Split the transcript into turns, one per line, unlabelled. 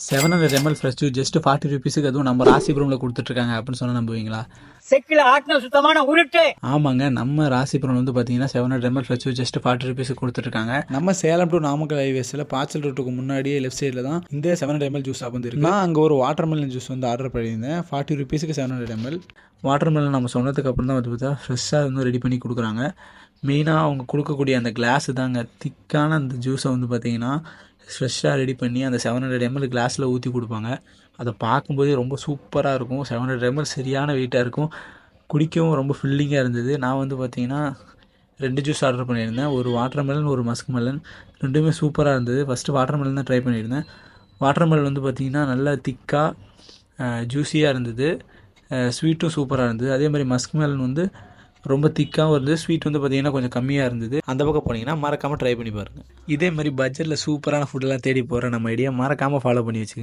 700 ml fresh juice just 40 ருபீஸுக்கு அதுவும் நம்ம ராசிபுரம்ல கொடுத்துட்ருக்காங்க அப்படின்னு சொன்னால் நம்புவீங்களா?
செக்கில் ஆட்டின சுத்தமான உருட்டு.
ஆமாங்க, நம்ம ராசிபுரம் வந்து பார்த்தீங்கன்னா 700 ml ஃப்ரெஷ் ஜூஸ் ஜஸ்ட் 40 ருபீஸுக்கு கொடுத்துட்ருக்காங்க. நம்ம சேலம் டு நாமக்கல் ஹைவேஸில் பாய்ச்சல் ரோட்டுக்கு முன்னாடியே லெஃப்ட் சைடில் தான் இந்த 700 ml ஜூஸ் வந்து இருக்கு. நான் அங்கே ஒரு வாட்டர்மெலன் ஜூஸ் வந்து ஆர்டர் பண்ணியிருந்தேன். 40 ருபீஸுக்கு 700 ml வாட்டர்மெலன் நம்ம சொன்னதுக்கு அப்புறம் தான் வந்து பார்த்தா ஃப்ரெஷ்ஷாக வந்து ரெடி பண்ணி கொடுக்குறாங்க. மெயினாக அவங்க கொடுக்கக்கூடிய அந்த கிளாஸு தாங்க திக்கான அந்த ஜூஸை வந்து பார்த்தீங்கன்னா ஃப்ரெஷ்ஷாக ரெடி பண்ணி அந்த 700 ml கிளாஸில் ஊற்றி கொடுப்பாங்க. அதை பார்க்கும்போதே ரொம்ப சூப்பராக இருக்கும். 700 ml சரியான வெயிட்டாக இருக்கும். குடிக்கவும் ரொம்ப ஃபில்லிங்காக இருந்தது. நான் வந்து பார்த்திங்கன்னா 2 ஜூஸ் ஆர்டர் பண்ணியிருந்தேன். ஒரு வாட்டர்மெலன், ஒரு மஸ்க் மெலன். ரெண்டுமே சூப்பராக இருந்தது. ஃபஸ்ட்டு வாட்டர்மெலன் தான் ட்ரை பண்ணியிருந்தேன். வாட்டர்மெலன் வந்து பார்த்திங்கன்னா நல்லா திக்காக ஜூஸியாக இருந்தது. ஸ்வீட்டும் சூப்பராக இருந்தது. அதே மாதிரி மஸ்க் மெலன் வந்து ரொம்ப திக்காகவும் இருந்தது. ஸ்வீட் வந்து பார்த்திங்கன்னா கொஞ்சம் கம்மியாக இருந்தது. அந்த பக்கம் போனீங்கன்னா மறக்காமல் ட்ரை பண்ணி பாருங்கள். இதே மாதிரி பட்ஜெட்டில் சூப்பரான ஃபுட்டெல்லாம் தேடி போகிற நம்ம ஐடியா மறக்காமல் ஃபாலோ பண்ணி வச்சுக்கோங்க.